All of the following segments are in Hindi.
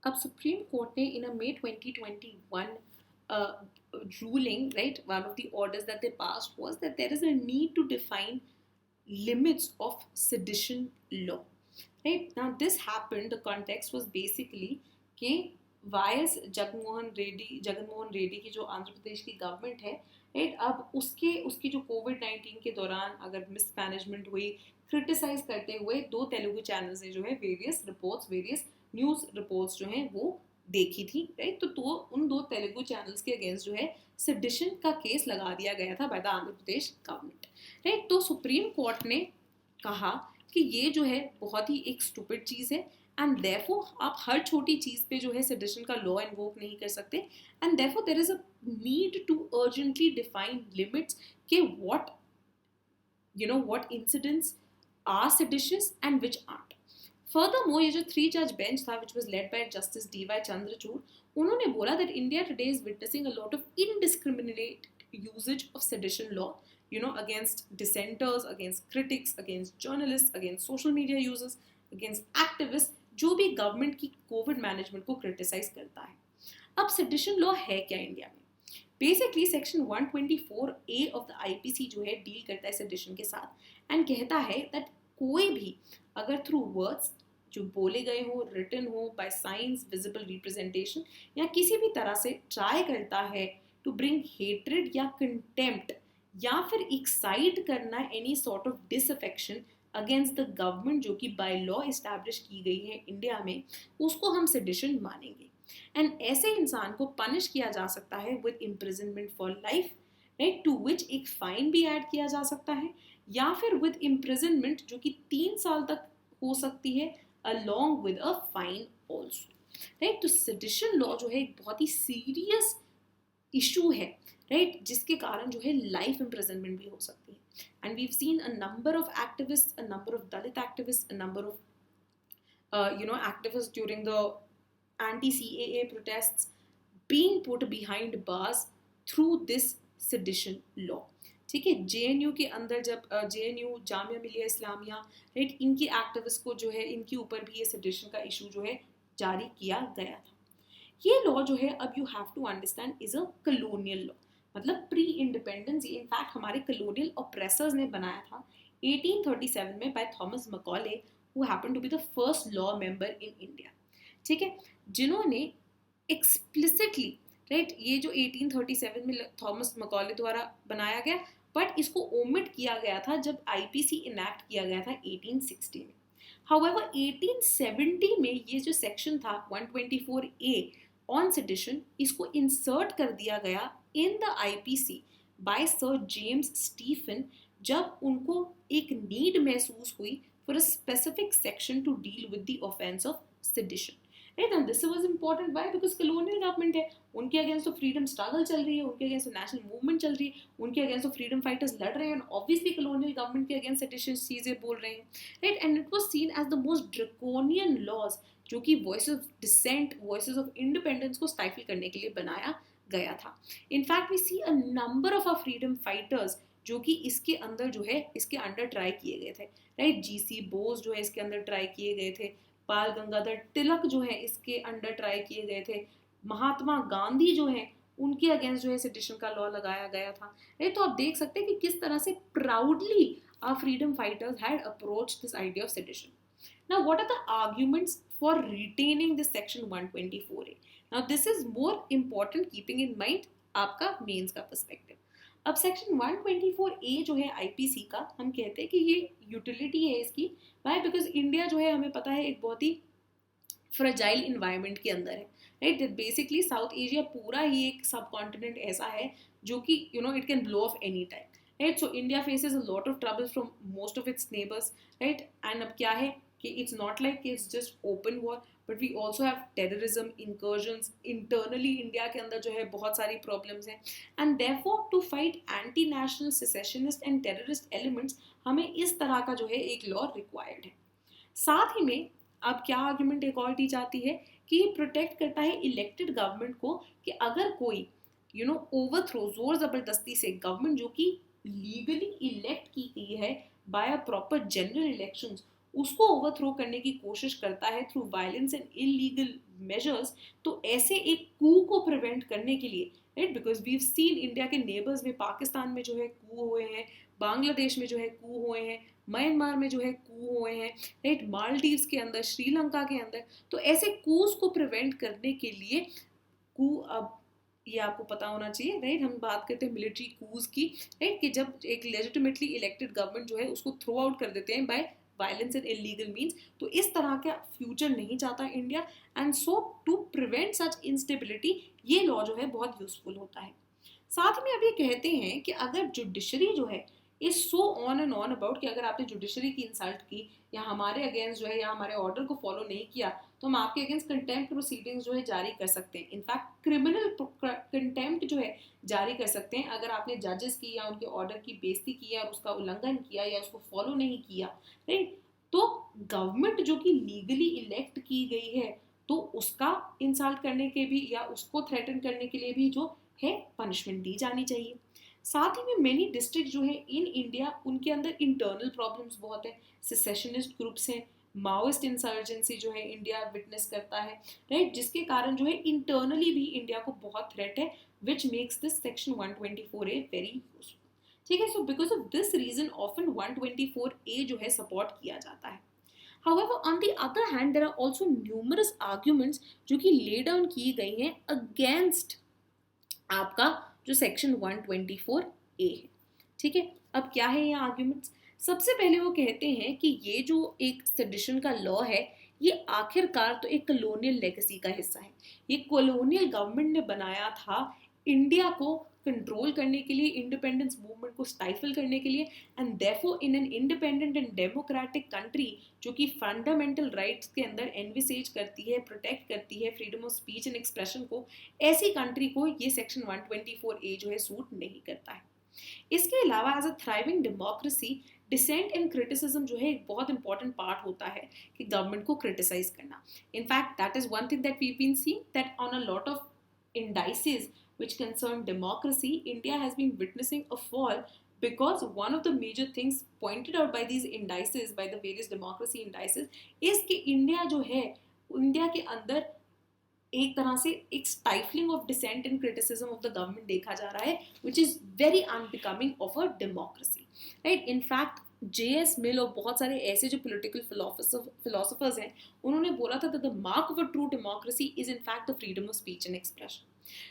अब सुप्रीम कोर्ट ने इन अ May 2021 ruling, right, one of the orders that they passed was that there is a need to define limits of sedition law. Right, now this happened, the context was basically कि वायस जगनमोहन रेड्डी की जो आंध्र प्रदेश की गवर्नमेंट है, राइट, अब उसकी जो कोविड-19 के दौरान अगर मिसमैनेजमेंट हुई, क्रिटिसाइज करते हुए दो तेलुगु चैनल्स ने जो है वेरियस न्यूज़ रिपोर्ट्स जो हैं वो देखी थी, राइट, तो उन दो तेलुगु चैनल्स के अगेंस्ट जो है सेडिशन का केस लगा दिया गया था by the Andhra Pradesh government, right. तो सुप्रीम कोर्ट ने कहा कि ये जो है बहुत ही एक स्टूपिड चीज़ है एंड देयरफॉर आप हर छोटी चीज़ पे जो है सेडिशन का लॉ इन्वोक नहीं कर सकते and therefore there is a need to urgently define limits के what incidents are seditious and which aren't. Furthermore, ये जो 3 judge bench था which was led by Justice D.Y. Chandrachud, उन्होंने बोला that India today is witnessing a lot of indiscriminate usage of sedition law, against dissenters, against critics, against journalists, against social media users, against activists, जो भी गवर्नमेंट की कोविड मैनेजमेंट को क्रिटिसाइज करता है। अब सेडिशन लॉ है क्या इंडिया में? Basically section 124A of the IPC जो है डील करता है सेडिशन के साथ एंड कहता है दैट कोई भी अगर थ्रू वर्ड्स जो बोले गए हो, रिटन हो, बाय साइंस, विजिबल रिप्रेजेंटेशन या किसी भी तरह से ट्राई करता है टू ब्रिंग हेट्रेड या कंटेम्प्ट या फिर एक्साइट करना any sort of disaffection against the government जो कि बाय लॉ इस्टेब्लिश की गई है इंडिया में, उसको हम सेडिशन मानेंगे एंड ऐसे इंसान को पनिश किया जा सकता है with imprisonment for life, right, to which एक फाइन भी ऐड किया जा सकता है या फिर विद इम्प्रिजनमेंट जो कि 3 साल तक हो सकती है along with a fine also, right. तो सेडिशन लॉ जो है एक बहुत ही सीरियस इशू है, राइट, जिसके कारण जो है लाइफ इम्प्रिजनमेंट भी हो सकती है and we have seen a number of activist, a number of Dalit activist, a number of activist during the anti-CAA protests being put behind bars through this sedition law, ठीक है। जेएनयू के अंदर जब जेएनयू जामिया मिलिया इस्लामिया, राइट, इनकी एक्टिविस्ट को जो है इनके ऊपर भी ये सेडिशन का इशू जो है जारी किया गया था। ये लॉ जो है अब you have to understand is a colonial law, मतलब प्री इंडिपेंडेंस, इनफैक्ट हमारे कलोनियल ऑप्रेसर्स ने बनाया था 1837 में by Thomas Macaulay who happened to be the first law member in India, ठीक है, जिन्होंने एक्सप्लिसिटली, राइट, ये जो 1837 में थॉमस मैकॉले द्वारा बनाया गया बट इसको ओमिट किया गया था जब आईपीसी इनैक्ट किया गया था 1860 में। हाउएवर 1870 में ये जो सेक्शन था 124A ऑन सेडिशन, इसको इंसर्ट कर दिया गया in the IPC by sir James Stephen जब उनको एक नीड महसूस हुई for a specific section to deal with the offence of sedition, right. And this was important why, because colonial government है, उनके अगेंस्ट तो फ्रीडम स्ट्रगल चल रही है, उनके अगेंस्ट नेशनल मूवमेंट चल रही है, उनके अगेंस्ट तो फ्रीडम फाइटर्स लड़ रहे हैं, ऑब्वियसली कॉलोनियल गवर्नमेंट के अगेंस्ट सेडिशियस चीजें बोल रहे हैं, right. And it was seen as the most draconian laws जो कि voice of dissent, voices of independence को स्टाइफल करने के लिए बनाया गया था। In fact we see a number of our freedom fighters जो कि इसके अंदर जो है इसके अंडर ट्राई किए गए थे, राइट। जीसी बोस जो है इसके अंदर ट्राई किए गए थे, बाल गंगाधर तिलक जो है इसके अंडर ट्राई किए गए थे, महात्मा गांधी जो है उनके अगेंस्ट जो है सेडिशन का लॉ लगाया गया था, राइट। तो आप देख सकते हैं कि किस तरह से proudly our freedom fighters had approached this idea of sedition. Now what are the arguments for retaining this section 124A? Now this is more important keeping in mind आपका मेंस का पर्सपेक्टिव। अब सेक्शन 124A जो है आईपीसी का, हम कहते हैं कि ये यूटिलिटी है इसकी, वाई, बिकॉज इंडिया जो है हमें पता है एक बहुत ही फ्रेजाइल इन्वायरमेंट के अंदर है, राइट। बेसिकली साउथ एशिया पूरा ही एक सब कॉन्टिनेंट ऐसा है जो कि it can blow off any time, right. So India faces a lot of trouble from most of its neighbours, right. And अब क्या है कि it's not like it's just open war, but we also have terrorism, insurgence, internally India के अंदर जो है बहुत सारी प्रॉब्लम्स हैं and therefore to fight anti national secessionist and terrorist elements हमें इस तरह का जो है एक लॉ रिक्वायर्ड है। साथ ही में अब क्या आर्ग्यूमेंट एक और दी जाती है कि ये प्रोटेक्ट करता है इलेक्टेड गवर्नमेंट को कि अगर कोई ओवरथ्रो, जोर ज़बरदस्ती से गवर्नमेंट जो कि लीगली इलेक्ट की गई है by a proper general elections, उसको ओवरथ्रो करने की कोशिश करता है through violence and illegal measures, तो ऐसे एक कू को प्रिवेंट करने के लिए, right, because we seen India के नेबर्स में, पाकिस्तान में जो है कू हुए हैं, बांग्लादेश में जो है कू हुए हैं, म्यांमार में जो है कू हुए हैं, राइट, मालदीव्स के अंदर, श्रीलंका के अंदर, तो ऐसे कूज को प्रिवेंट करने के लिए कू, अब ये आपको पता होना चाहिए, राइट, हम बात करते हैं मिलिट्री कूज की, राइट, कि जब एक लेजिटिमेटली इलेक्टेड गवर्नमेंट जो है उसको थ्रो आउट कर देते हैं by violence and illegal means, तो इस तरह का फ्यूचर नहीं चाहता India, and so to prevent such instability ये लॉ जो है बहुत यूजफुल होता है। साथ में अब ये कहते हैं कि अगर जुडिशरी जो है is so on and on about, कि अगर आपने जुडिशरी की इंसल्ट की या हमारे अगेंस्ट जो है या हमारे ऑर्डर को फॉलो नहीं किया, तो हम आपके अगेंस्ट कंटेम्प्ट प्रोसीडिंग्स जो है जारी कर सकते हैं, इनफैक्ट क्रिमिनल कंटेम्प्ट जो है जारी कर सकते हैं अगर आपने जजेस की या उनके ऑर्डर की बेइज्जती की और उसका उल्लंघन किया या उसको फॉलो नहीं किया, राइट। तो गवर्नमेंट जो कि लीगली इलेक्ट की गई है, तो उसका इंसल्ट करने के भी या उसको थ्रेटन करने के लिए भी जो है पनिशमेंट दी जानी चाहिए। साथ ही में मेनी डिस्ट्रिक्ट जो है इन इंडिया, उनके अंदर इंटरनल प्रॉब्लम्स बहुत है, सेसेशनिस्ट ग्रुप्स हैं, माओइस्ट इंसर्जेंसी जो है इंडिया विटनेस करता है, राइट, जिसके कारण जो है इंटरनली भी इंडिया को बहुत थ्रेट है, which makes this section 124A very useful. ठीक है, so because of this reason often 124A जो है सपोर्ट किया जाता है। However, on the other hand, there are also numerous arguments जो कि lay down की गई हैं against आपका जो सेक्शन 124A है। ठीक है, अब क्या है ये आर्ग्यूमेंट्स? सबसे पहले वो कहते हैं कि ये जो एक सेडिशन का लॉ है, ये आखिरकार तो एक कॉलोनियल लेगेसी का हिस्सा है। ये कॉलोनियल गवर्नमेंट ने बनाया था इंडिया को कंट्रोल करने के लिए, इंडिपेंडेंस मूवमेंट को स्टाइफल करने के लिए, and therefore in an independent and democratic country जो कि फंडामेंटल राइट्स के अंदर एनविसेज करती है, प्रोटेक्ट करती है freedom of speech and expression को, ऐसी कंट्री को ये सेक्शन 124A जो है सूट नहीं करता है। इसके अलावा as a thriving democracy, dissent and criticism जो है एक बहुत इंपॉर्टेंट पार्ट होता है कि गवर्नमेंट को क्रिटिसाइज करना। In fact that is one thing that we been seeing, that on a lot of indices which concern democracy, India has been witnessing a fall because one of the major things pointed out by these indices, by the various democracy indices, is कि इंडिया जो है, इंडिया के अंदर एक तरह से एक stifling of dissent and criticism of the government देखा जा रहा है, which is very unbecoming of a democracy, right. In fact JS Mill और बहुत सारे ऐसे जो पॉलिटिकल फिलोसोफर्स हैं, उन्होंने बोला था the mark of a true democracy is in fact the freedom of speech and expression,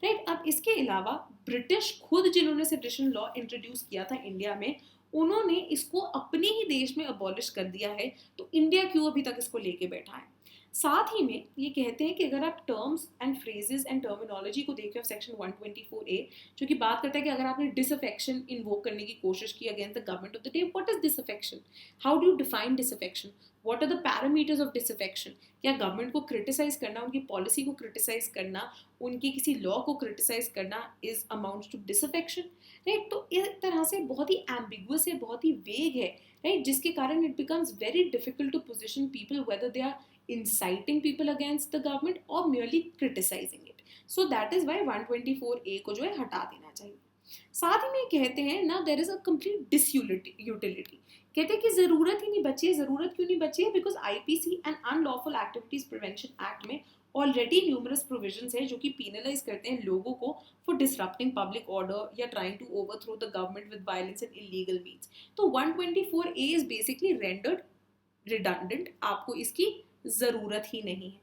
right. अब इसके अलावा ब्रिटिश खुद जिन्होंने सेडिशन लॉ इंट्रोड्यूस किया था इंडिया में, उन्होंने इसको अपने ही देश में अबॉलिश कर दिया है, तो इंडिया क्यों अभी तक इसको लेके बैठा है? साथ ही में ये कहते हैं कि अगर आप terms and phrases and terminology को देखें सेक्शन 124A, जो कि बात करता है कि अगर आपने डिसअफेक्शन इन्वोक करने की कोशिश की against the government of the day, what is disaffection, how do you define disaffection, what are the parameters of disaffection, क्या गवर्नमेंट को क्रिटिसाइज करना, उनकी पॉलिसी को क्रिटिसाइज करना, उनकी किसी लॉ को क्रिटिसाइज करना is amounts to disaffection, right. तो इस तरह से बहुत ही एम्बिगुअस है, बहुत ही वेग है, राइट, जिसके कारण it becomes very difficult to position people whether they are inciting people against the government or merely criticizing it. So that is why 124A को जो है हटा देना चाहिए। साथ ही में कहते हैं ना, there is a complete disutility, कहते हैं कि जरूरत ही नहीं बची है। जरूरत क्यों नहीं बची है? Because IPC and unlawful activities prevention act में ऑलरेडी न्यूमरस प्रोविजंस है जो कि पीनलाइज करते हैं लोगों को फॉर डिसरप्टिंग पब्लिक ऑर्डर या trying to overthrow the government with violence and illegal means. तो 124A is basically rendered redundant, आपको इसकी जरूरत ही नहीं है।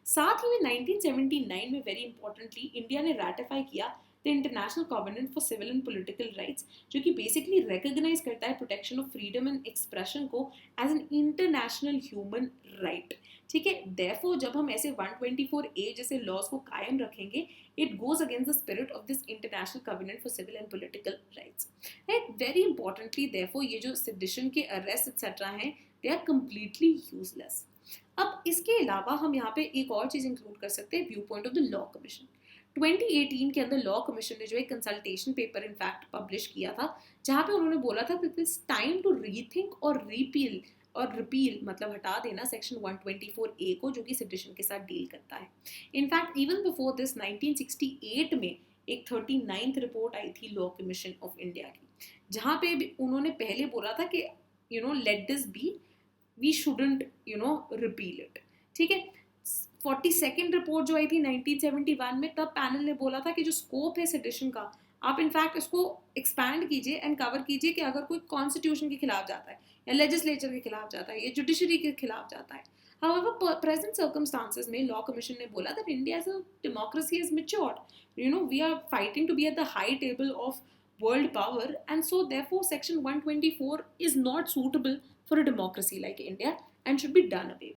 साथ ही में 1979 में वेरी इंपॉर्टेंटली इंडिया ने रैटिफाई किया the international covenant for civil and political rights, जो कि बेसिकली रिकॉग्नाइज करता है protection of freedom and expression को as an international human right. ठीक है, देयरफॉर जब हम ऐसे 124A जैसे लॉज को कायम रखेंगे, it goes against the spirit of this international covenant for civil and political rights, right. Very importantly therefore ये जो सेडिशन के अरेस्ट एक्सेट्रा हैं, दे आर कंप्लीटली यूजलेस। अब इसके अलावा हम यहाँ पे एक और चीज इंक्लूड कर सकते हैं, view point of the law commission. 2018 के अंदर लॉ कमीशन ने जो एक कंसल्टेशन पेपर इनफैक्ट पब्लिश किया था, जहाँ पे उन्होंने बोला था that it's time to rethink और रिपील मतलब हटा देना सेक्शन 124A को, जो कि सेडिशन के साथ डील करता है। इनफैक्ट इवन बिफोर दिस 1968 में एक 39th रिपोर्ट आई थी लॉ कमीशन ऑफ इंडिया की, जहाँ पे उन्होंने पहले बोला था कि let this be, we shouldn't repeal it। ठीक है, 42nd रिपोर्ट जो आई थी 1971 में, तब पैनल ने बोला था कि जो स्कोप है सेडिशन का, आप इनफैक्ट इसको एक्सपैंड कीजिए एंड कवर कीजिए कि अगर कोई कॉन्स्टिट्यूशन के खिलाफ जाता है या लेजिस्लेचर के खिलाफ जाता है या जुडिशरी के खिलाफ जाता है. However, present circumstances में Law Commission ने बोला that India as a democracy has matured. We are fighting to be at the high table of world power, and so therefore Section 124 is not suitable for a democracy like India and should be done away.